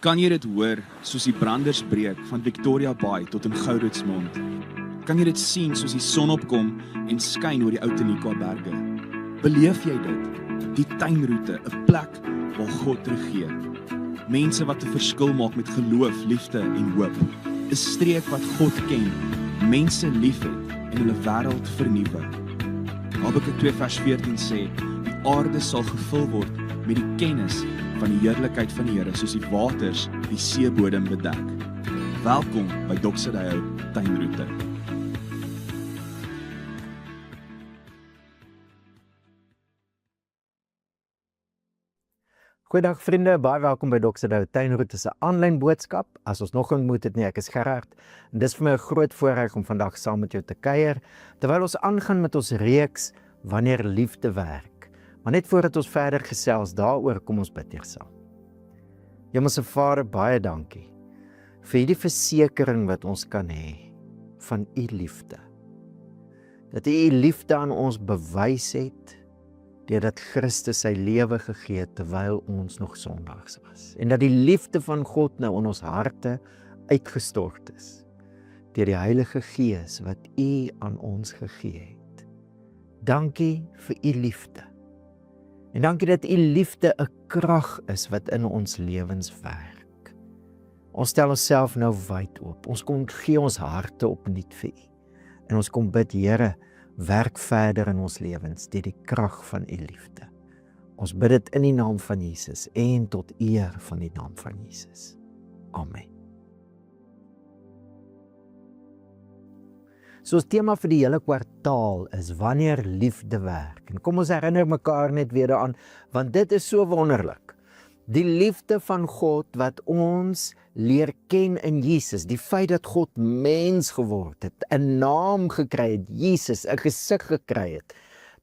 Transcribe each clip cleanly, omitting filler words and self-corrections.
Kan jy dit hoor, soos die brandersbreek van Victoria Bay tot in Gouritsmond? Kan jy dit sien soos die son opkom en skyn oor die Outeniqua berge? Beleef jy dit? Die tuinroete, 'n plek waar God regeer. Mense wat 'n verskil maak met geloof, liefde en hoop. 'n Streek wat God ken, mense liefhet en hulle wêreld vernuwe. Habakuk 2 vers 14 sê, die aarde sal gevul word met die kennis van die heerlikheid van die Here, soos die waters die seebodem bedek. Welkom by Doxydeo Tuinroete. Goeiedag vriende, baie welkom by Doxydeo Tuinroete se aanlyn boodskap. As ons nog ontmoet het nie, ek is Gerard. En dis vir my 'n groot voorreg om vandag saam met jou te kuier, terwyl ons aangaan met ons reeks Wanneer liefde werk. Maar net voordat ons verder gesels daaroor, kom ons bid eers saam. Hemelse Vader, baie dankie vir hierdie versekering wat ons kan hê van u liefde. Dat u liefde aan ons bewys het deurdat Christus sy lewe gegee het terwyl ons nog sondaars was. En dat die liefde van God nou in ons harte uitgestort is deur die Heilige Gees wat u aan ons gegee het. Dankie vir u liefde. En dankie dat u liefde 'n krag is wat in ons lewens werk. Ons stel onsself nou wyd oop. Ons kom gee ons harte opnuut vir u. En ons kom bid, Here, werk verder in ons lewens deur die krag van u liefde. Ons bid dit in die naam van Jesus en tot eer van die naam van Jesus. Amen. So ons tema vir die hele kwartaal is wanneer liefde werk. En kom ons herinner mekaar net weer daaraan, want dit is so wonderlik. Die liefde van God wat ons leer ken in Jesus, die feit dat God mens geword het, 'n naam gekry het, Jesus, 'n gesig gekry het,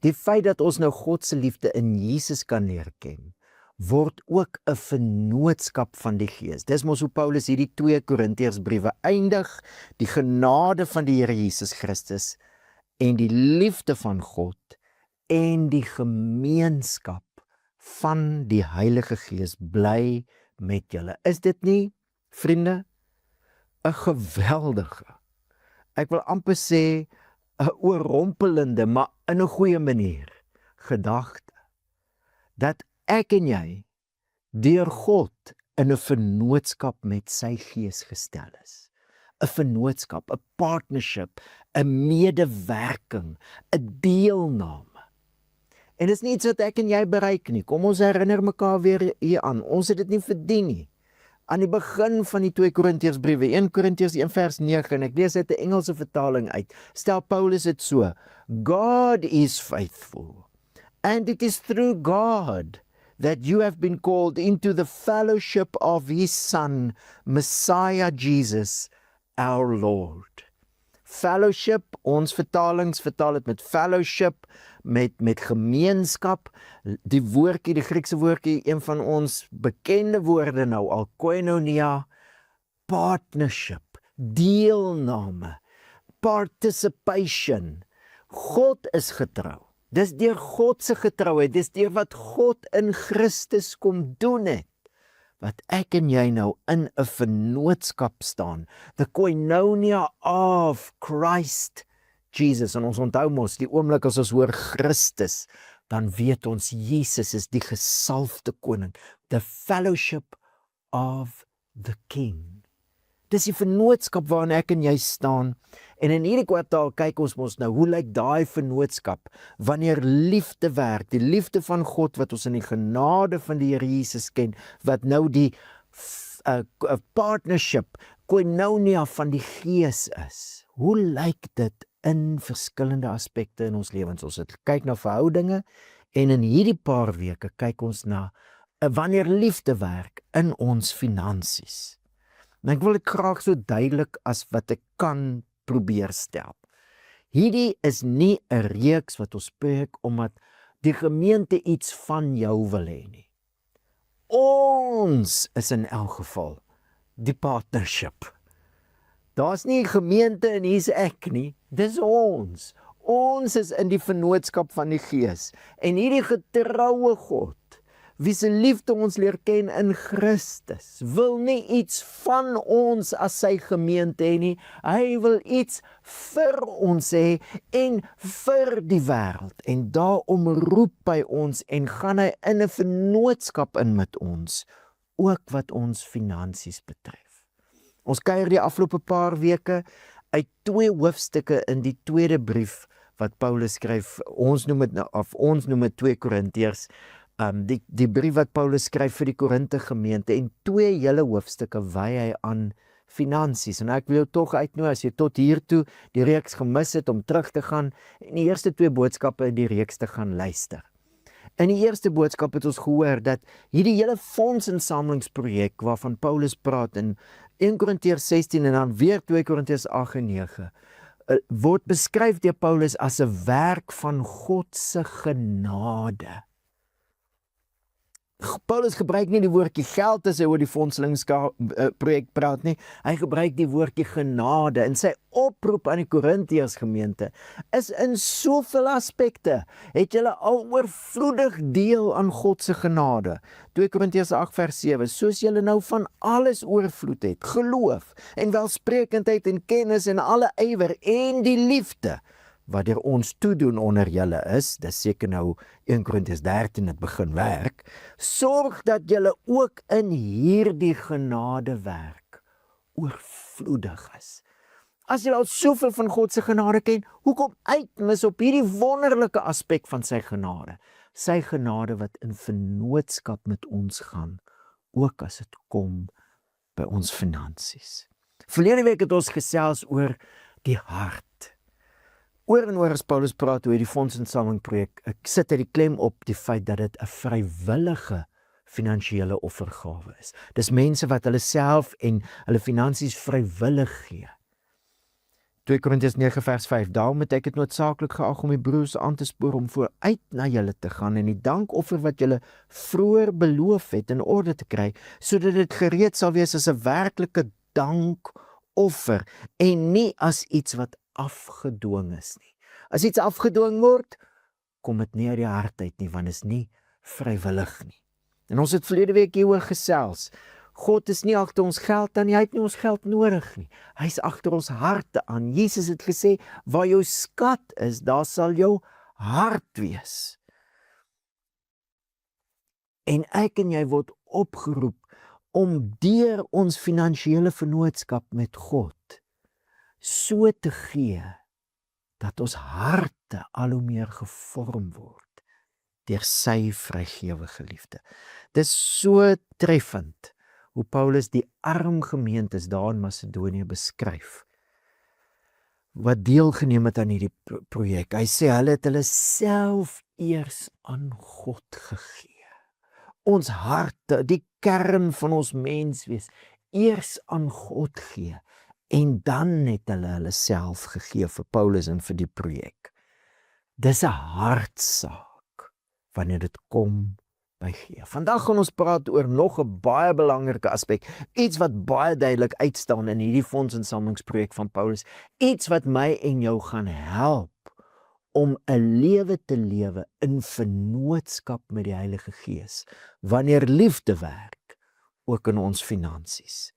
die feit dat ons nou God se liefde in Jesus kan leer ken, word ook 'n vennootskap van die Gees. Dis mos hoe Paulus hierdie 2 Korintiërsbriewe eindig, die genade van die Here Jesus Christus en die liefde van God en die gemeenskap van die Heilige Gees bly met julle. Is dit nie, vriende, 'n geweldige, ek wil amper sê 'n oorrompelende, maar in 'n goeie manier, gedagte, dat ek en jy deur God in 'n vennootskap met sy Gees gestel is. 'n Vennootskap, 'n partnership, 'n medewerking, 'n deelname. En dit is nie iets wat ek en jy bereik nie. Kom ons herinner mekaar weer hieraan. Ons het dit nie verdien nie. Aan die begin van die 2 Korintiërsbriewe, 1 Korintiërs 1 vers 9, en ek lees uit 'n Engelse vertaling uit, stel Paulus dit so: God is faithful, and it is through God that you have been called into the fellowship of his Son, Messiah Jesus, our Lord. Fellowship, ons vertalings vertaal dit met fellowship, met gemeenskap. Die woordjie, die Griekse woordjie, een van ons bekende woorde nou al, koinonia, partnership, deelname, participation. God is getrou. Dis deur God se getrouheid, dis deur wat God in Christus kom doen het, wat ek en jy nou in 'n vennootskap staan. The koinonia of Christ Jesus. En ons onthou mos, die oomblik as ons hoor Christus, dan weet ons Jesus is die gesalfde koning. The fellowship of the King. Dis die vennootskap waarin ek en jy staan. En in hierdie kwartaal kyk ons mos nou, hoe lyk daai vennootskap wanneer liefde werk, die liefde van God wat ons in die genade van die Here Jesus ken, wat nou die partnership, koinonia van die Gees is. Hoe lyk dit in verskillende aspekte in ons lewens? Ons het kyk na verhoudinge en in hierdie paar weke kyk ons na wanneer liefde werk in ons finansies. En ek wil dit graag so duidelik as wat ek kan probeer stel. Hierdie is nie 'n reeks wat ons preek omdat die gemeente iets van jou wil hê nie. Ons is in elk geval die partnership. Daar's nie 'n gemeente en hier's ek nie, dis ons. Ons is in die vennootskap van die Gees. En hierdie getroue God wie se liefde ons leer ken in Christus, wil nie iets van ons as sy gemeente hê nie, hy wil iets vir ons hê en vir die wêreld, en daarom roep hy ons en gaan hy in 'n vennootskap in met ons, ook wat ons finansies betref. Ons kuier die afgelope paar weke uit 2 hoofstukke in die tweede brief wat Paulus skryf, ons noem dit 2 Korintiërs, die brief wat Paulus skryf vir die Korinte gemeente, en 2 hele hoofstukke wy hy aan finansies, en ek wil jou tog uitnooi, as jy tot hiertoe die reeks gemis het, om terug te gaan, en die eerste 2 boodskappe in die reeks te gaan luister. In die eerste boodskap het ons gehoor dat hierdie hele fondsinsamelingsprojek waarvan Paulus praat in 1 Korintiërs 16 en dan weer 2 Korintiërs 8 en 9, word beskryf deur Paulus as 'n werk van God se genade. Paulus gebruik nie die woordjie geld as hy oor die fondselingsprojek praat nie, hy gebruik die woordjie genade, en sy oproep aan die Korintiërs gemeente is in soveel aspekte, het julle al oorvloedig deel aan God se genade. 2 Korintiërs 8 vers 7, soos julle nou van alles oorvloed het, geloof en welsprekendheid en kennis en alle ywer en die liefde, wat deur ons toedoen onder julle is, dis seker nou 1 Korintiërs 13 het begin werk, sorg dat julle ook in hierdie genadewerk oorvloedig is. As jy al soveel van God se genade ken, hoekom uitmis op hierdie wonderlike aspek van sy genade? Sy genade wat in vennootskap met ons gaan, ook as dit kom by ons finansies. Verlede week het ons gesels oor die hart. Oor en oor as Paulus praat oor die fondsinsamelingprojek, ek sit die klem op die feit dat dit 'n vrywillige finansiële offergawe is. Dis mense wat hulle self en hulle finansies vrywillig gee. 2 Korintiërs 9 vers 5, daarom het ek dit noodsaaklik geag om die broers aan te spoor om vooruit na julle te gaan en die dankoffer wat julle vroeër beloof het in orde te kry, sodat dit gereed sal wees as 'n werklike dankoffer en nie as iets wat afgedwing is nie. As iets afgedwing word, kom dit nie uit die hart uit nie, want dit is nie vrywillig nie. En ons het verlede week hieroor gesels. God is nie agter ons geld aan nie, hy het nie ons geld nodig nie. Hy is agter ons harte aan. Jesus het gesê, waar jou skat is, daar sal jou hart wees. En ek en jy word opgeroep om deur ons finansiële vennootskap met God so te gee, dat ons harte al hoe meer gevorm word deur sy vrygewige liefde. Dis so treffend hoe Paulus die arm gemeentes daar in Macedonië beskryf, wat deelgeneem het aan hierdie projek. Hy sê, hulle het hulle self eers aan God gegee. Ons harte, die kern van ons menswees, eers aan God gee, en dan het hulle self gegee vir Paulus en vir die projek. Dis 'n hartsaak, wanneer dit kom by gee. Vandag gaan ons praat oor nog 'n baie belangrike aspek, iets wat baie duidelik uitstaan in hierdie fondsinsamelingsprojek van Paulus, iets wat my en jou gaan help om 'n lewe te lewe in vennootskap met die Heilige Gees, wanneer liefde werk, ook in ons finansies.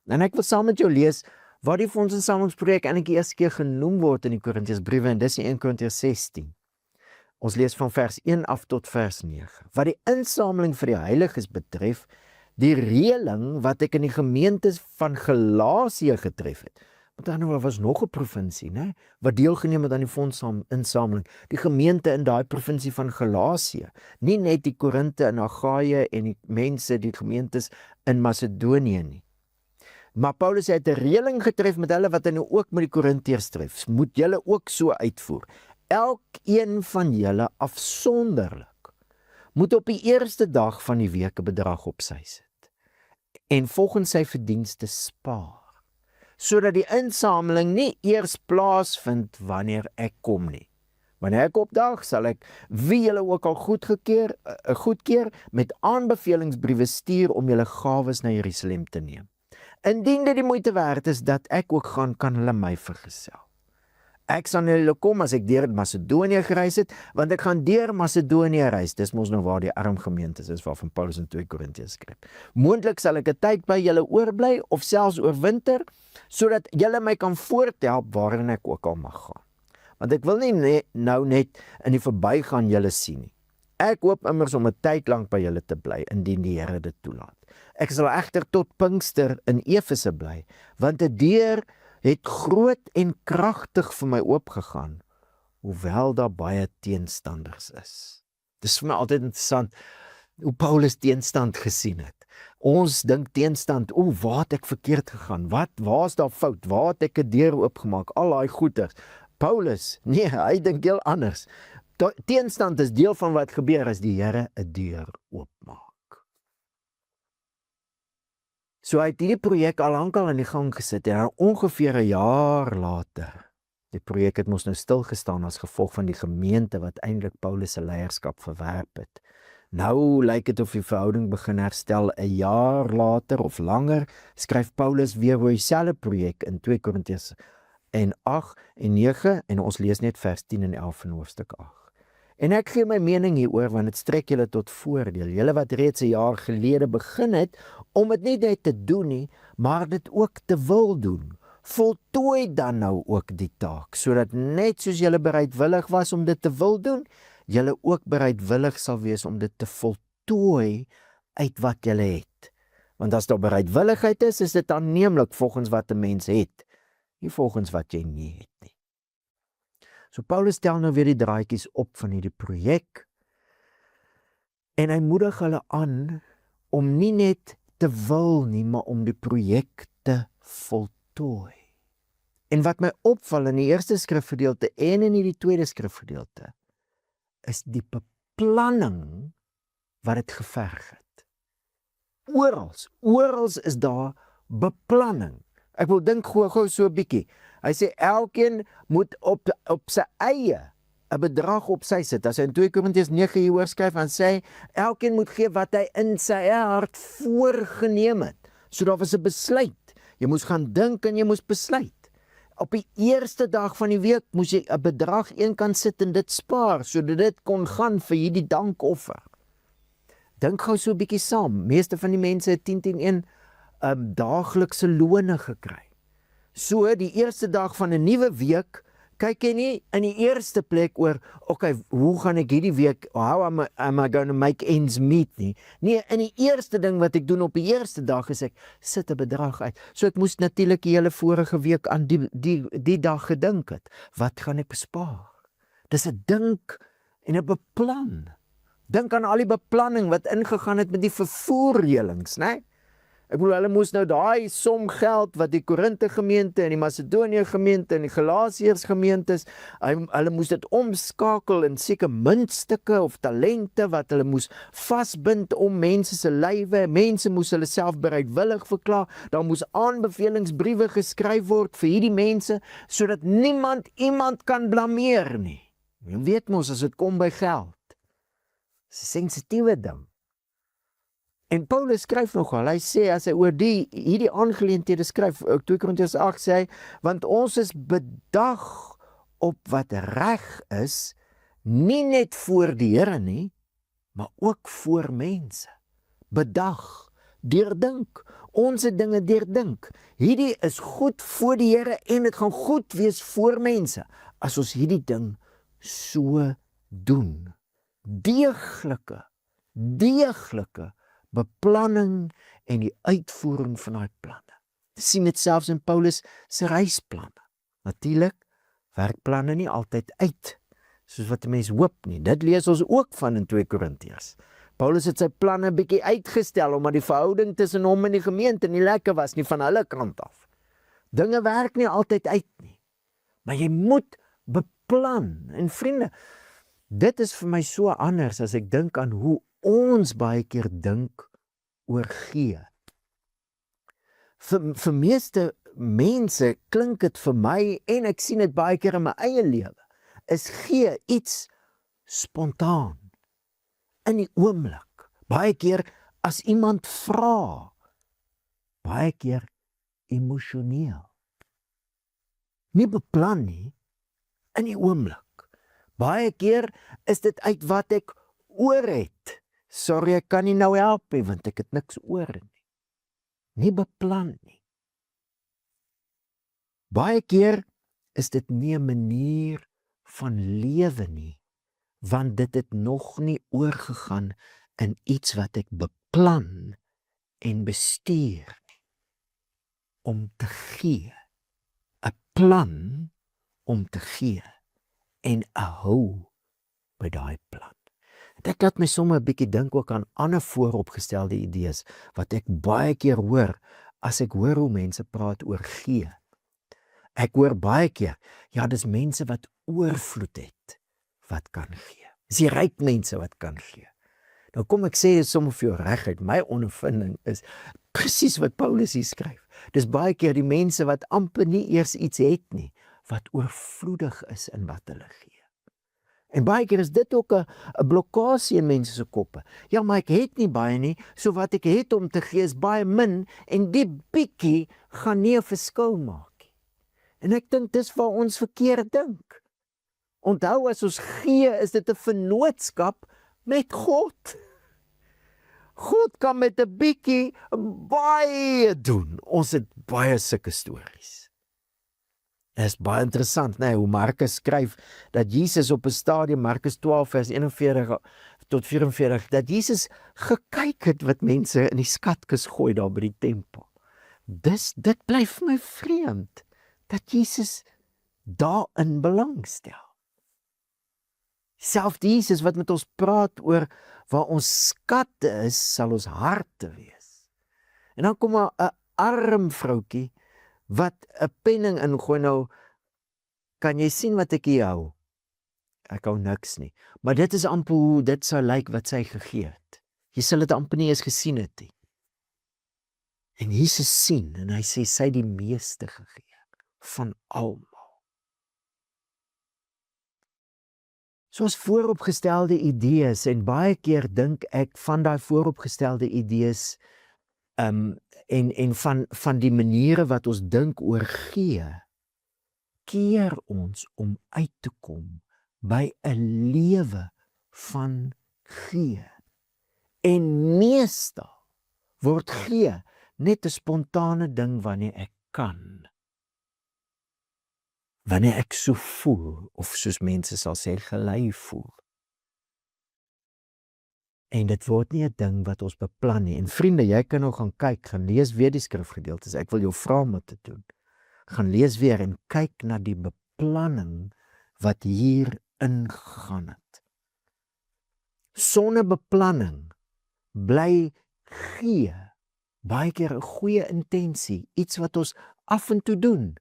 En ek wil saam met jou lees waar die fondsinsamelingsprojek eintlik die eerste keer genoem word in die Korintiërsbriewe, en dis in 1 Korintiërs 16. Ons lees van vers 1 af tot vers 9. Wat die insameling vir die heiliges betref, die reëling wat ek in die gemeentes van Galasië getref het. Want dan was nog 'n provinsie, né, wat deelgeneem het aan die fondsinsameling, die gemeente in daai provinsie van Galasië, nie net die Korinte en Agaia en die mense, die gemeentes in Macedonië nie. Maar Paulus het 'n reëling getref met hulle wat hy nou ook met die Korintiërs tref. Moet julle ook so uitvoer. Elkeen van julle afsonderlik moet op die eerste dag van die week 'n bedrag op sy sit en volgens sy verdienste spaar, sodat die insameling nie eers plaasvind wanneer ek kom nie. Wanneer ek opdag, sal ek wie julle ook al goedkeur met aanbevelingsbriewe stuur om julle gawes na Jerusalem te neem. Indien dit die moeite werd is dat ek ook gaan, kan hulle my vergesel. Ek sal na julle kom as ek deur Macedonië gereis het, want ek gaan deur Macedonië reis. Dis mos nou waar die arm gemeentes is, waarvan Paulus in 2 Korintiërs skryf. Moontlik sal ek 'n tyd by julle oorbly, of selfs oorwinter, sodat julle my kan voorthelp waarin ek ook al mag gaan. Want ek wil nie nou net in die verbygaan julle sien nie. Ek hoop immers om 'n tyd lank by julle te bly, indien die Here dit toelaat. Ek sal egter tot Pinkster in Efese bly, want 'n deur het groot en kragtig vir my oopgegaan, hoewel daar baie teenstanders is. Dis vir my altyd interessant hoe Paulus teenstand gesien het. Ons dink teenstand, waar het ek verkeerd gegaan? Waar is daar fout? Waar het ek 'n deur oopgemaak? Al daai goeters. Paulus, nee, hy dink heel anders. Teenstand is deel van wat gebeur as die Here 'n deur oopmaak. So hy het hierdie projek al lankal in die gang gesit en ongeveer 'n jaar later. Die projek het mos nou stilgestaan as gevolg van die gemeente wat eintlik Paulus se leierskap verwerp het. Nou lyk dit of die verhouding begin herstel. 'n jaar later of langer skryf Paulus weer oor dieselfde projek in 2 Korintiërs 8 en 9 en ons lees net vers 10 en 11 in hoofstuk 8. En ek gee my mening hieroor, want dit strek julle tot voordeel. Julle wat reeds 'n jaar gelede begin het, om dit nie net te doen nie, maar dit ook te wil doen. Voltooi dan nou ook die taak, sodat net soos julle bereidwillig was om dit te wil doen, julle ook bereidwillig sal wees om dit te voltooi uit wat julle het. Want as daar bereidwilligheid is dit aanneemlik volgens wat 'n mens het, nie volgens wat jy nie het nie. So Paulus stel nou weer die draadjies op van hierdie projek en hy moedig hulle aan om nie net te wil nie, maar om die projek te voltooi. En wat my opval in die eerste skrifgedeelte en in die tweede skrifgedeelte, is die beplanning wat dit geverg het. Orals is daar beplanning. Ek wil dink gou so 'n bietjie. Hy sê elkeen moet op sy eie 'n bedrag op sy sit. As hy in 2 Korintiërs 9 hieroor skryf, dan sê hy elkeen moet gee wat hy in sy hart voorgenem het. So daar was 'n besluit. Jy moes gaan dink en jy moes besluit. Op die eerste dag van die week moes jy 'n bedrag eenkant sit en dit spaar, sodat dit kon gaan vir hierdie dankoffer. Dink gou so 'n bietjie saam. Meeste van die mense het 10-10-1 daaglikse lone gekry. So die eerste dag van 'n nuwe week, kyk jy nie in die eerste plek oor, hoe gaan ek hierdie week, how am I going to make ends meet nie. Nee, in die eerste ding wat ek doen op die eerste dag is ek sit 'n bedrag uit. So ek moes natuurlik die hele vorige week aan die dag gedink het. Wat gaan ek bespaar? Dis 'n dink en 'n beplan. Dink aan al die beplanning wat ingegaan het met die vervoerreëlings, né? Ek bedoel, hulle moes nou daai som geld wat die Korinte gemeente en die Macedonië gemeente en die Galasiërs gemeentes, hulle moes dit omskakel in seker muntstukke of talente wat hulle moes vasbind om mense se lywe. Mense moes hulle self bereidwillig verklaar. Daar moes aanbevelingsbriewe geskryf word vir hierdie mense, sodat niemand iemand kan blameer nie. Jy weet mos, as dit kom by geld, dis 'n sensitiewe ding. En Paulus skryf nogal, hy sê as hy oor hierdie aangeleenthede skryf, 2 Korintiërs 8 sê hy, want ons is bedag op wat reg is, nie net voor die Here nie, maar ook voor mense. Bedag, deurdink, ons het dinge deurdink. Hierdie is goed voor die Here en dit gaan goed wees voor mense, as ons hierdie ding so doen. Deeglike beplanning en die uitvoering van daai planne. Sien dit selfs in Paulus se reisplanne. Natuurlik werk planne nie altyd uit soos wat 'n mens hoop nie. Dit lees ons ook van in 2 Korintiërs. Paulus het sy planne 'n bietjie uitgestel omdat die verhouding tussen hom en die gemeente nie lekker was nie van hulle kant af. Dinge werk nie altyd uit nie. Maar jy moet beplan. En vriende, dit is vir my so anders as ek dink aan hoe ons baie keer dink oor gee. Vir meeste mense klink dit vir my, en ek sien dit baie keer in my eie lewe, is gee iets spontaan, in die oomblik. Baie keer as iemand vra, baie keer emosioneel. Nie beplan nie, in die oomblik. Baie keer is dit uit wat ek oor het. Sorry, ek kan nie nou help nie, want ek het niks oor nie. Nie beplan nie. Baie keer is dit nie 'n manier van lewe nie, want dit het nog nie oorgegaan in iets wat ek beplan en bestuur nie. Om te gee. 'n Plan om te gee en 'n hou by daai plan. Dit laat my sommer 'n bietjie dink ook aan ander vooropgestelde idees wat ek baie keer hoor as ek hoor hoe mense praat oor gee. Ek hoor baie keer, ja, dis mense wat oorvloed het wat kan gee. Dis die ryk mense wat kan gee. Nou kom ek sê sommer vir jou reguit, my ondervinding is presies wat Paulus hier skryf. Dis baie keer die mense wat amper nie eers iets het nie, wat oorvloedig is in wat hulle gee. En baie keer is dit ook 'n blokkade in mense se koppe. Ja, maar ek het nie baie nie, so wat ek het om te gee is baie min, en die bietjie gaan nie 'n verskil maak nie. En ek dink dis waar ons verkeerd dink. Onthou, as ons gee, is dit 'n vennootskap met God. God kan met 'n bietjie baie doen. Ons het baie sulke stories. Dit is baie interessant, nee, hoe Markus skryf dat Jesus op 'n stadium, Markus 12 vers 41 tot 44, dat Jesus gekyk het wat mense in die skatkis gooi daar by die tempel. Dit bly vir my vreemd dat Jesus daarin belangstel. Selfs Jesus wat met ons praat oor waar ons skatte is, sal ons harte wees. En dan kom 'n arm vroutjie wat 'n penning ingooi. Nou, kan jy sien wat ek hier hou? Ek hou niks nie. Maar dit is amper hoe dit sou lyk wat sy gegee het. Jy sal dit amper nie eens gesien het nie. En Jesus sien, en hy sê, sy die meeste gegee van almal. Soos vooropgestelde idees, en baie keer dink ek van daai vooropgestelde idees en van die maniere wat ons dink oor gee, keer ons om uit te kom by 'n lewe van gee. En meestal word gee net 'n spontane ding wanneer ek kan. Wanneer ek so voel, of soos mense sal sê, gelei voel. En dit word nie 'n ding wat ons beplan nie. En vriende, jy kan nou gaan kyk, gaan lees weer die skrifgedeeltes. Ek wil jou vra om dit te doen. Gaan lees weer en kyk na die beplanning wat hier ingegaan het. Sonder beplanning bly gee baie keer 'n goeie intensie, iets wat ons af en toe doen.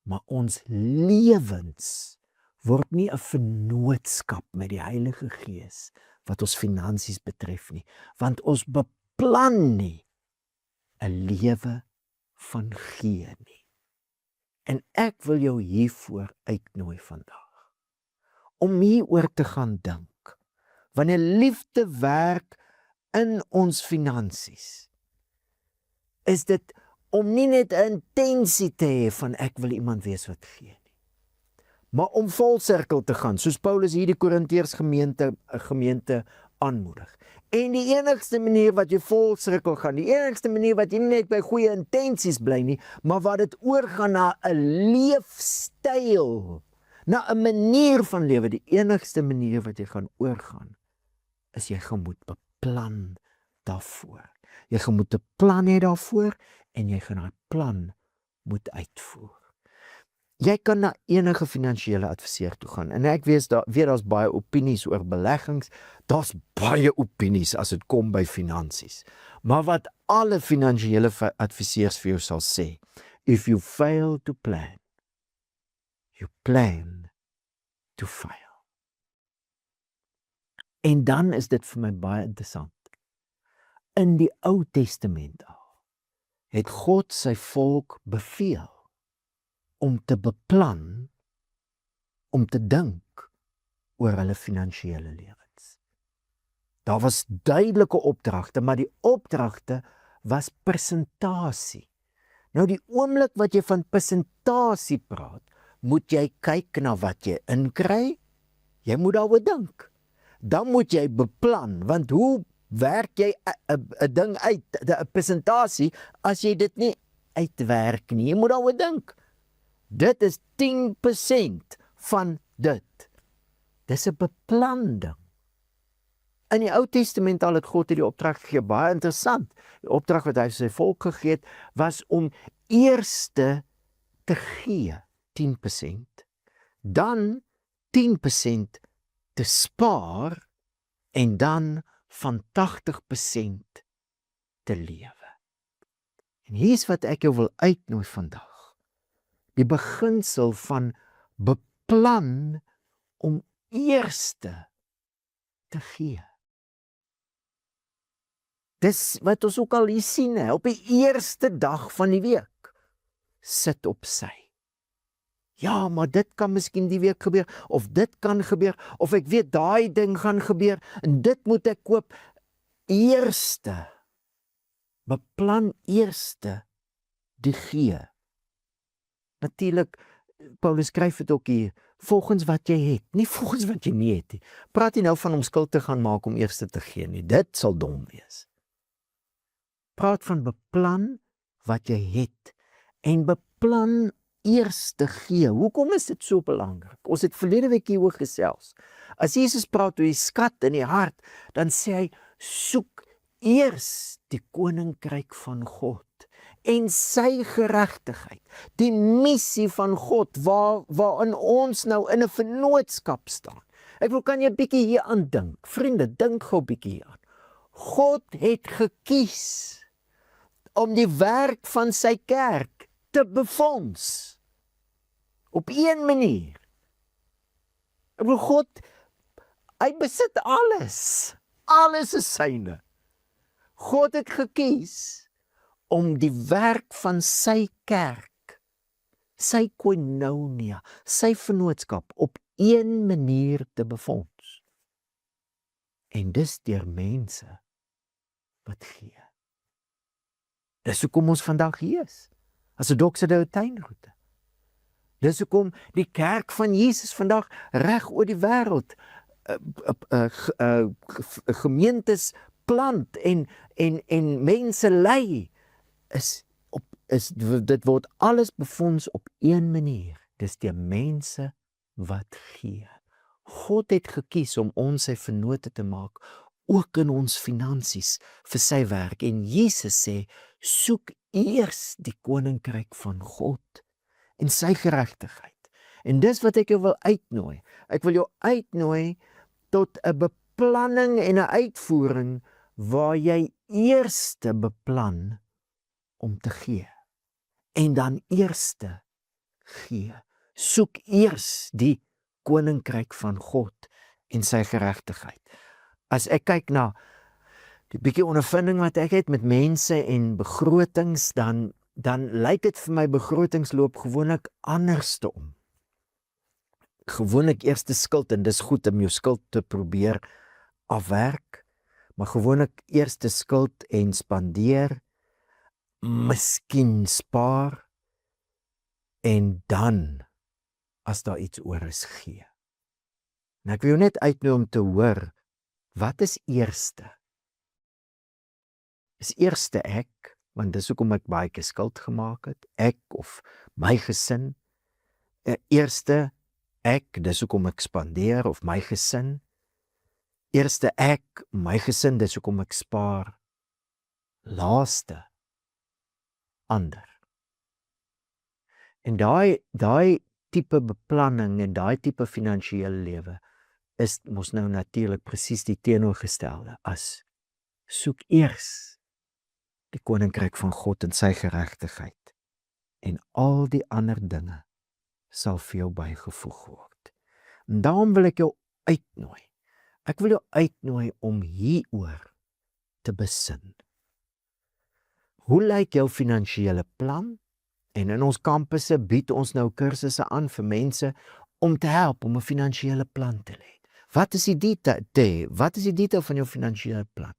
Maar ons lewens word nie 'n vennootskap met die Heilige Gees wat ons finansies betref nie, want ons beplan nie 'n lewe van gee nie. En ek wil jou hiervoor uitnooi vandag, om hieroor te gaan dink. Wanneer liefde werk in ons finansies, is dit om nie net 'n intensie te hê van ek wil iemand wees wat gee nie, maar om vol sirkel te gaan, soos Paulus hier die Korintiërs gemeente aanmoedig. En die enigste manier wat jy vol sirkel gaan, die enigste manier wat jy nie net by goeie intensies bly nie, maar wat dit oorgaan na 'n leefstyl, na 'n manier van lewe, die enigste manier wat jy gaan oorgaan, is jy moet beplan daarvoor. Jy moet 'n plan hê daarvoor, en jy gaan daai plan moet uitvoer. Jy kan na enige finansiële adviseur toe gaan, en ek weet daar's baie opinies oor beleggings, daar's baie opinies as dit kom by finansies. Maar wat alle finansiële adviseurs vir jou sal sê, if you fail to plan, you plan to fail. En dan is dit vir my baie interessant. In die Ou Testament al, het God sy volk beveel om te beplan, om te dink oor hulle finansiële lewens. Daar was duidelike opdragte, maar die opdragte was persentasie. Nou die oomblik wat jy van persentasie praat, moet jy kyk na wat jy inkry, jy moet daaroor dink. Dan moet jy beplan, want hoe werk jy 'n ding uit, 'n persentasie, as jy dit nie uitwerk nie? Jy moet daaroor dink. Dit is 10% van dit. Dis 'n beplanding. In die Ou Testament al het God hierdie opdrag gegee, baie interessant. Die opdrag wat hy sy volk gegee het, was om eerste te gee, 10%, dan 10% te spaar en dan van 80% te lewe. En hier's wat ek jou wil uitnooi vandag. Die beginsel van beplan om eerste te gee. Dis wat ons ook al hier sien, op die eerste dag van die week, sit op sy. Ja, maar dit kan miskien die week gebeur, of dit kan gebeur, of ek weet daai ding gaan gebeur, en dit moet ek koop. Eerste, beplan eerste die gee. Natuurlik, Paulus skryf dit ook hier, volgens wat jy het, nie volgens wat jy nie het nie. Praat jy nou van om skuld te gaan maak om eerste te gee nie, dit sal dom wees. Praat van beplan wat jy het, en beplan eerste gee. Hoekom is dit so belangrik? Ons het verlede week hieroor gesels. As Jesus praat oor die skat in die hart, dan sê hy, soek eers die koninkryk van God en sy geregtigheid, die missie van God, waarin ons nou in 'n vennootskap staan. Kan jy 'n bietjie hier aan dink? Vriende, dink gou 'n bietjie hier aan. God het gekies om die werk van sy kerk te befonds. Op een manier. God, hy besit alles. Alles is syne. God het gekies om die werk van sy kerk, sy koinonia, sy vennootskap op een manier te befonds. En dis deur mense wat gee. Dis hoekom ons vandag hier is, as 'n Doxa tuinroete. Dis hoekom die kerk van Jesus vandag reg oor die wêreld gemeentes plant en mense lei, dit word alles befonds op een manier. Dis deur mense wat gee. God het gekies om ons sy vennote te maak, ook in ons finansies vir sy werk. En Jesus sê, soek eers die koninkryk van God en sy geregtigheid. En dis wat ek jou wil uitnooi. Ek wil jou uitnooi tot 'n beplanning en 'n uitvoering waar jy eerste beplan om te gee. En dan eerste gee. Soek eers die koninkryk van God en sy geregtigheid. As ek kyk na die bietjie ondervinding wat ek het met mense en begrotings, dan lyk dit vir my begrotings loop gewoonlik anderste om. Gewoonlik eerste skuld, en dis goed om jou skuld te probeer afwerk, maar gewoonlik eerste skuld en spandeer, miskien spaar, en dan, as daar iets oor is, gee. En ek wil jou net uitnooi om te hoor, wat is eerste? Is eerste ek, want dis hoekom ek baie keer skuld gemaak het, ek of my gesin. Eerste ek, dis hoekom ek spandeer, of my gesin. Eerste ek, my gesin, dis hoekom ek spaar. Laaste, ander. En daai tipe beplanning en daai tipe finansiële lewe is mos nou natuurlik presies die teenoorgestelde as soek eers die koninkryk van God en sy geregtigheid, en al die ander dinge sal vir jou bygevoeg word. En daarom wil ek jou uitnooi. Ek wil jou uitnooi om hieroor te besin. Hoe lyk jou finansiële plan? En in ons kampusse bied ons nou kursusse aan vir mense om te help om 'n finansiële plan te lê. Wat is die detail van jou finansiële plan?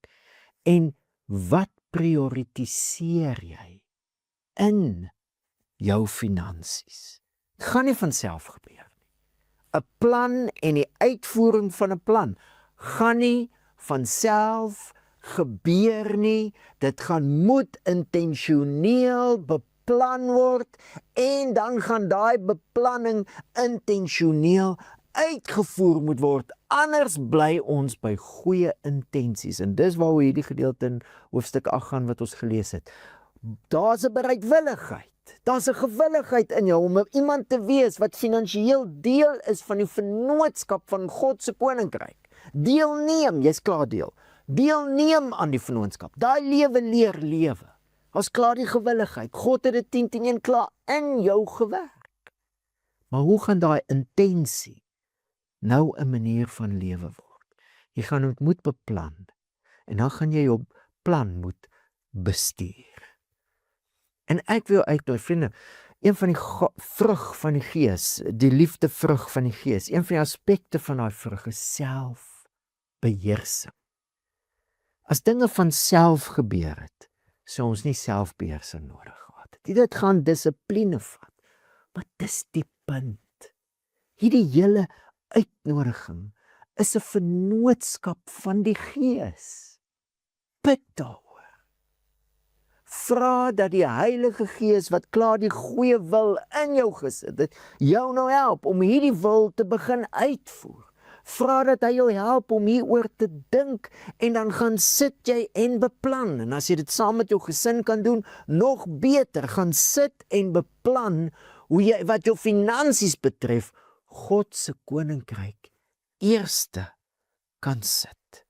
En wat prioritiseer jy in jou finansies? Dit gaan nie van self gebeur nie. 'n Plan en die uitvoering van 'n plan gaan nie van self gebeur nie. Dit moet intentioneel beplan word en dan gaan daai beplanning intentioneel uitgevoer moet word. Anders bly ons by goeie intensies. En dis waaroor hierdie gedeelte in hoofstuk 8 gaan wat ons gelees het. Daar's 'n bereidwilligheid. Daar's 'n gewilligheid in jou om iemand te wees wat finansiëel deel is van die vennootskap van God se koninkryk. Deelneem, jy's klaar deel. Deelneem aan die vennootskap. Daai lewe leer lewe. As klaar die gewilligheid. God het dit 10-10-1 klaar in jou gewerk. Maar hoe gaan daai intensie nou 'n manier van lewe word? Jy gaan dit moet beplan. En dan gaan jy jou plan moet bestuur. En ek wil uitnooi, vriende, een van die vrug van die Gees, die liefde vrug van die Gees, een van die aspekte van daai vrug is selfbeheersing. As dinge van self gebeur het, sou ons nie selfbeheersing nodig gehad het. Dit gaan dissipline vat, maar dis die punt. Hierdie hele uitnodiging is 'n vennootskap van die Gees. Bid daaroor. Vra dat die Heilige Gees wat klaar die goeie wil in jou gesit het, jou nou help om hierdie wil te begin uitvoer. Vra dat hy jou help om hieroor te dink en dan gaan sit jy en beplan. En as jy dit saam met jou gesin kan doen, nog beter, gaan sit en beplan hoe jy wat jou finansies betref, God se koninkryk eerste kan sit.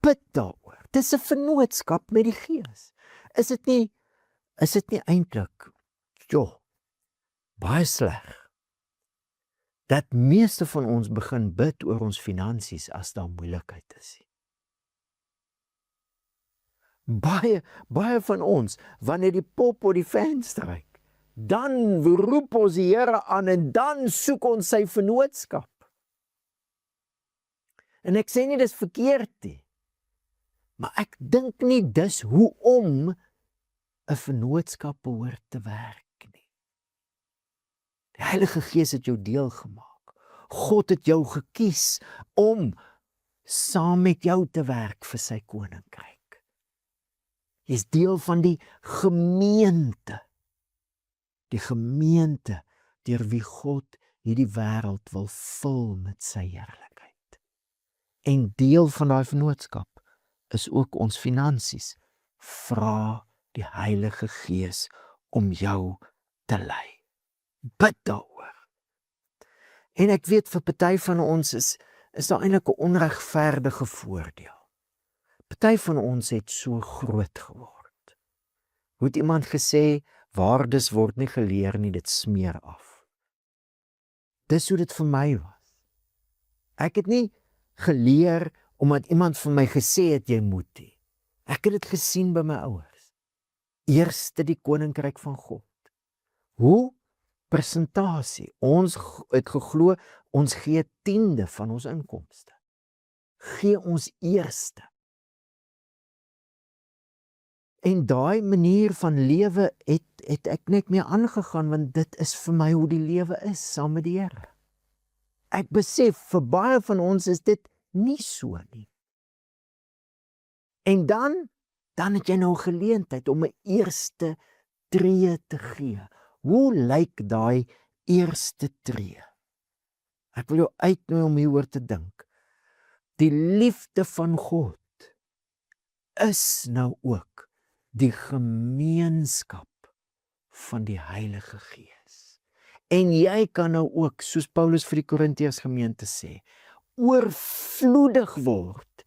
Bid daaroor. Dis 'n vennootskap met die Gees. Is dit nie eintlik baie sleg dat meeste van ons begin bid oor ons finansies as daar moeilikheid is? Baie van ons, wanneer die pop op die venster stryk, dan roep ons die Here aan en dan soek ons sy vennootskap. En ek sê nie dis verkeerd nie. Maar ek dink nie dis hoe om 'n vennootskap behoort te werk nie. Die Heilige Gees het jou deel gemaak. God het jou gekies om saam met jou te werk vir sy koninkryk. Jy's deel van die gemeente. Die gemeente deur wie God hierdie wêreld wil vul met sy heerlikheid. En deel van daai vennootskap is ook ons finansies. Vra die Heilige Gees om jou te lei. Bid daaroor. En ek weet vir party van ons is daar eintlik 'n onregverdige voordeel. Party van ons het so groot geword. Hoe het iemand gesê, waardes word nie geleer nie, dit smeer af. Dis hoe dit vir my was. Ek het nie geleer omdat iemand vir my gesê het jy moet nie. Ek het dit gesien by my ouers. Eerste die koninkryk van God. Hoe? Persentasie. Ons het geglo, ons gee 10de van ons inkomste. Gee ons eerste. En daai manier van lewe het ek net mee aangegaan, want dit is vir my hoe die lewe is, saam met die Here. Ek besef, vir baie van ons is dit nie so nie. En dan het jy nou geleentheid om 'n eerste tree te gee. Hoe lyk daai eerste tree? Ek wil jou uitnooi om hieroor te dink. Die liefde van God is nou ook die gemeenskap van die Heilige Gees. En jy kan nou ook, soos Paulus vir die Korintiërs gemeente sê, oorvloedig word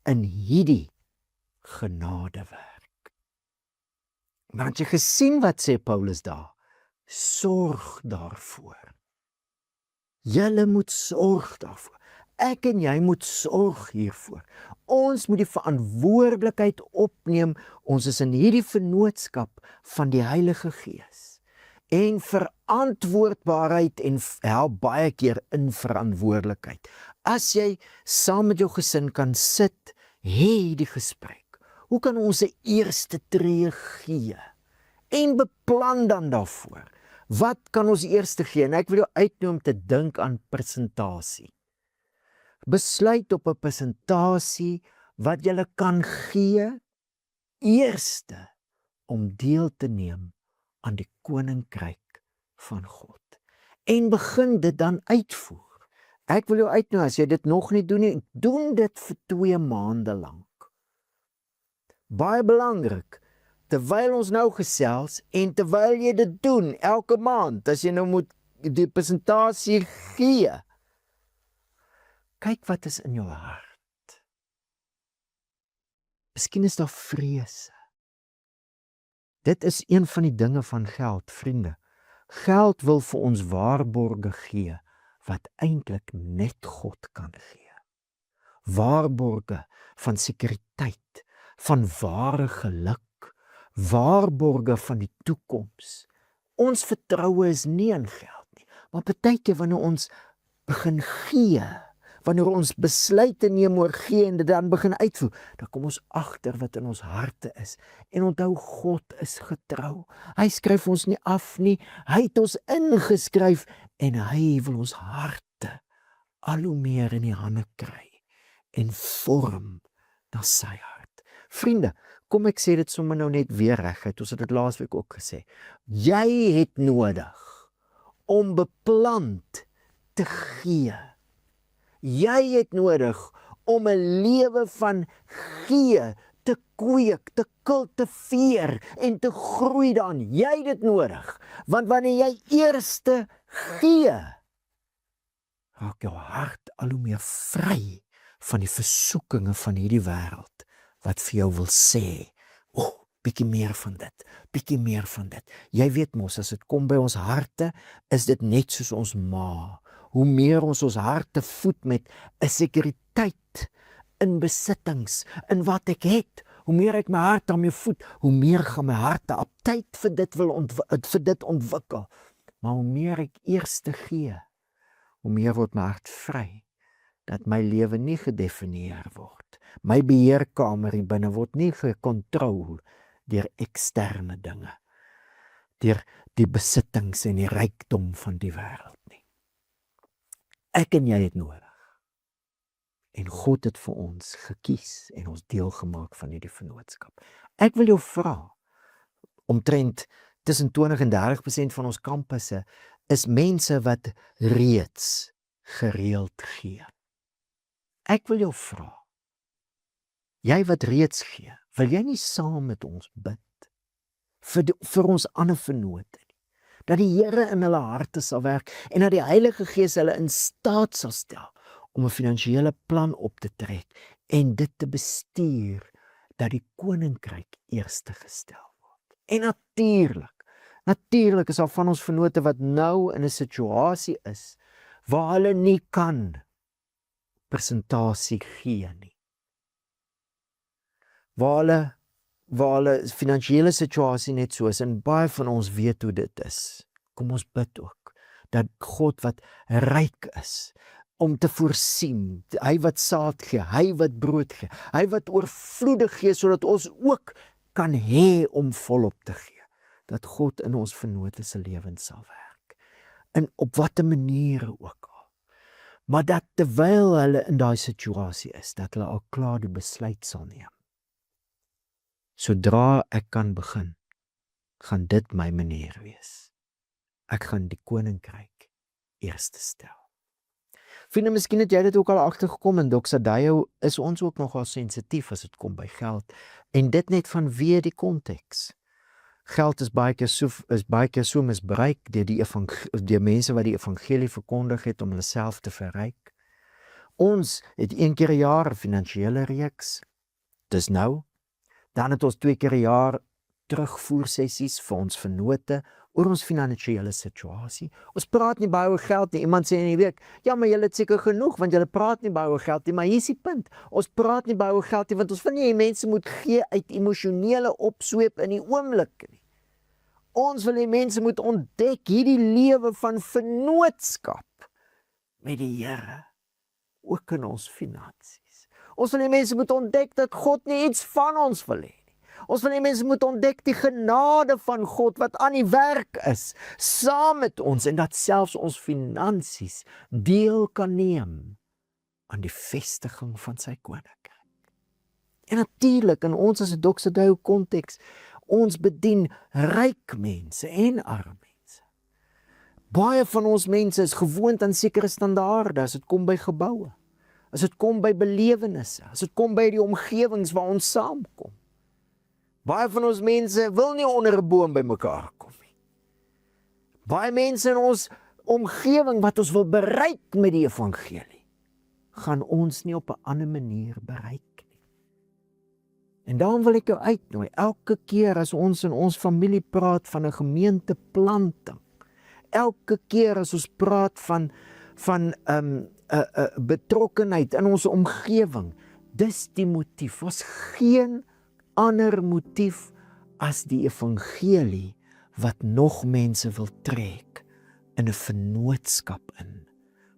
in hierdie genadewerk. Maar het jy gesien wat sê Paulus daar? Sorg daarvoor. Julle moet sorg daarvoor. Ek en jy moet sorg hiervoor. Ons moet die verantwoordelikheid opneem. Ons is in hierdie vennootskap van die Heilige Gees. En verantwoordbaarheid en help baie keer in verantwoordelikheid. As jy saam met jou gesin kan sit, hê die gesprek. Hoe kan ons 'n eerste tree gee? En beplan dan daarvoor. Wat kan ons eerste gee? En ek wil jou uitnooi om te dink aan persentasie. Besluit op 'n persentasie wat jy kan gee eerste om deel te neem aan die koninkryk van God. En begin dit dan uitvoer. Ek wil jou uitnooi, as jy dit nog nie doen nie, doen dit vir 2 maande lank. Baie belangrik, terwyl ons nou gesels en terwyl jy dit doen, elke maand, as jy nou moet die persentasie gee, kyk wat is in jou hart. Miskien is daar vrese. Dit is een van die dinge van geld, vriende. Geld wil vir ons waarborge gee, wat eintlik net God kan gee. Waarborge van sekuriteit, van ware geluk, waarborge van die toekoms. Ons vertroue is nie in geld nie, maar partykeer wanneer ons begin gee, wanneer ons besluite neem oor gee en dit dan begin uitvoer, dan kom ons agter wat in ons harte is. En onthou, God is getrou. Hy skryf ons nie af nie, hy het ons ingeskryf en hy wil ons harte al hoe meer in die hande kry en vorm na sy hart. Vriende, kom ek sê dit sommer nou net weer reguit, ons het dit laasweek ook gesê. Jy het nodig om beplant te gee. Jy het nodig om 'n lewe van gee te kweek, te kultiveer en te groei daarin. Jy het dit nodig, want wanneer jy eerste gee, raak jou hart al hoe meer vry van die versoekinge van hierdie wêreld, wat vir jou wil sê, bietjie meer van dit, bietjie meer van dit. Jy weet mos, as dit kom by ons harte, is dit net soos ons ma. Hoe meer ons harte voed met 'n sekuriteit in besittings, in wat ek het, hoe meer ek my hart daarmee voed, hoe meer gaan my hart 'n aptyt vir dit ontwikkel. Maar hoe meer ek eerste gee, hoe meer word my hart vry, dat my lewe nie gedefinieer word. My beheerkamer hier binne word nie gekontrol deur eksterne dinge, deur die besittings en die rykdom van die wêreld nie. Ek en jy het nodig. En God het vir ons gekies en ons deel gemaak van hierdie vennootskap. Ek wil jou vra, omtrent tussen 20 en 30% van ons kampusse is mense wat reeds gereeld gee. Ek wil jou vra, jy wat reeds gee, wil jy nie saam met ons bid vir ons ander vennote nie, dat die Here in hulle harte sal werk en dat die Heilige Gees hulle in staat sal stel om 'n finansiële plan op te trek en dit te bestuur, dat die koninkryk eerste gestel word. En natuurlik is daar van ons vennote wat nou in 'n situasie is waar hulle nie kan persentasie gee nie. Waar hulle finansiële situasie net so is, en baie van ons weet hoe dit is. Kom ons bid ook, dat God wat ryk is, om te voorsien, hy wat saad gee, hy wat brood gee, hy wat oorvloedig gee, sodat ons ook kan hê om volop te gee, dat God in ons vennote se lewens sal werk, en op watter maniere ook al, maar dat terwyl hulle in daai situasie is, dat hulle al klaar die besluit sal neem. Sodra ek kan begin, gaan dit my manier wees. Ek gaan die koninkryk eerste stel. Vriende, miskien het jy dit ook al agtergekom, en Doxadayo is ons ook nogal sensitief as dit kom by geld, en dit net vanweë die konteks. Geld is baie keer so misbruik deur mense wat die evangelie verkondig het om hulle self te verryk. Ons het 1 keer 'n jaar 'n finansiële reeks, dis nou. Dan het ons 2 keer 'n jaar terugvoersessies vir ons vennote oor ons finansiële situasie. Ons praat nie baie oor geld nie. Iemand sê in die week, ja, maar julle het seker genoeg, want julle praat nie baie oor geld nie. Maar hier is die punt, ons praat nie baie oor geld nie, want ons wil nie mense moet gee uit emosionele opsweep in die oomblik nie. Ons wil die mense moet ontdek hierdie lewe van vennootskap met die Here, ook in ons finansies. Ons wil die mense moet ontdek dat God nie iets van ons wil hê nie. Ons wil hê mense moet ontdek die genade van God wat aan die werk is, saam met ons, en dat selfs ons finansies deel kan neem aan die vestiging van sy koninkryk. En natuurlik, in ons as 'n Doxodeo konteks, ons bedien ryk mense en arm mense. Baie van ons mense is gewoond aan sekere standaarde as dit kom by geboue, as dit kom by belewennisse, as dit kom by die omgewings waar ons saamkom. Baie van ons mense wil nie onder 'n boom by mekaar kom nie. Baie mense in ons omgewing wat ons wil bereik met die evangelie, gaan ons nie op 'n ander manier bereik nie. En daarom wil ek jou uitnooi, elke keer as ons in ons familie praat van 'n gemeenteplanting, elke keer as ons praat van betrokkenheid in ons omgewing, dis die motief. Ons geen ander motief as die evangelie wat nog mense wil trek in 'n vennootskap in,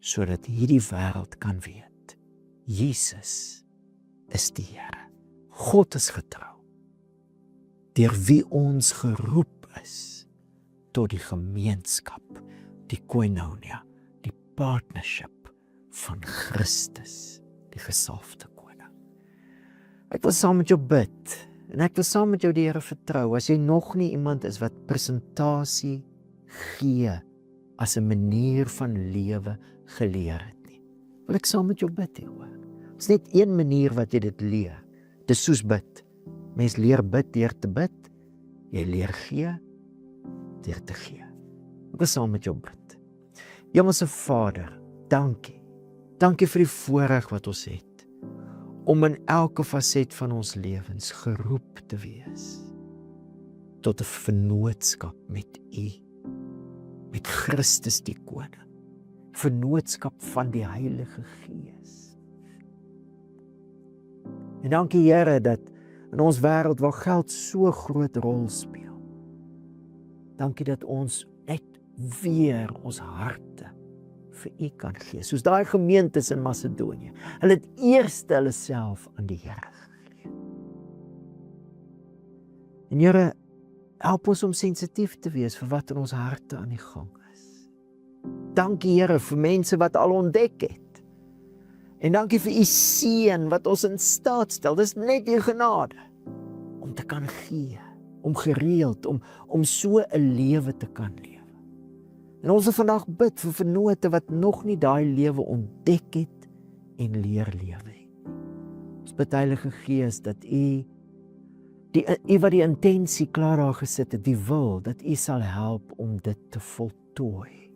sodat hierdie wêreld kan weet, Jesus is die Here. God is getrou, deur wie ons geroep is tot die gemeenskap, die koinonia, die partnership van Christus, die gesalfde koning. Ek wil saam met jou bid, en ek wil saam met jou die Here vertrou, as jy nog nie iemand is wat presentasie gee as 'n manier van lewe geleer het nie, wil ek saam met jou bid hieroor. Dit is net een manier wat jy dit leer. Dis soos bid. Mens leer bid deur te bid, jy leer gee deur te gee. Ek wil saam met jou bid. Hemelse Vader, dankie. Dankie vir die voorreg wat ons het om in elke faset van ons lewens geroep te wees tot 'n vennootskap met U, met Christus die Koning, vennootskap van die Heilige Gees. En dankie Here dat in ons wêreld waar geld so groot rol speel, dankie dat ons net weer ons harte vir U kan gee, soos daai gemeentes in Macedonië. Hulle het eers hulle self aan die Here gegee. En Here, help ons om sensitief te wees vir wat in ons harte aan die gang is. Dankie Here vir mense wat al ontdek het. En dankie vir U seën wat ons in staat stel. Dis net U genade om te kan gee, om gereeld, om so 'n lewe te kan lewe. En ons wil vandag bid vir vennote wat nog nie daai lewe ontdek het en leer lewe het. Ons bid Heilige Gees dat U wat die intensie klaar daar gesit het, die wil, dat U sal help om dit te voltooi.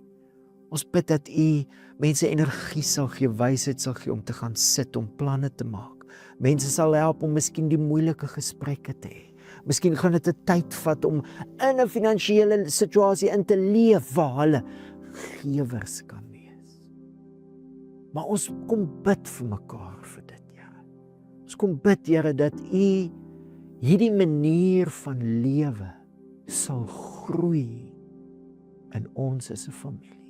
Ons bid dat U mense energie sal gee, wysheid sal gee om te gaan sit, om planne te maak. Mense sal help om miskien die moeilike gesprekke te hê. Miskien gaan dit 'n tyd vat om in 'n finansiële situasie in te leef waar hulle gewers kan wees. Maar ons kom bid vir mekaar vir dit, Here. Ons kom bid, Here, dat U hierdie manier van lewe sal groei in ons as 'n familie,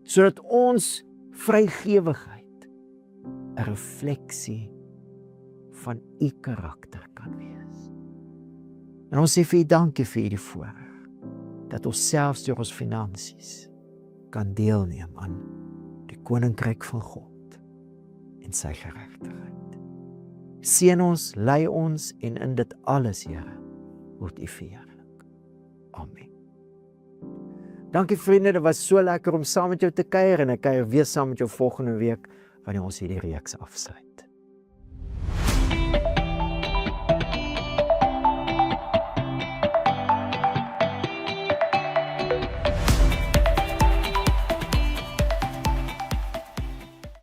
sodat ons vrygewigheid 'n refleksie van U karakter kan wees. En ons sê vir U dankie vir hierdie voorreg, dat ons selfs deur ons finansies kan deelneem aan die koninkryk van God en sy geregtigheid. Seën ons, lei ons, en in dit alles, Here, word U verheerlik. Amen. Dankie vriende, dit was so lekker om saam met jou te kuier, en ek kuier weer saam met jou volgende week wanneer ons hierdie reeks afsluit.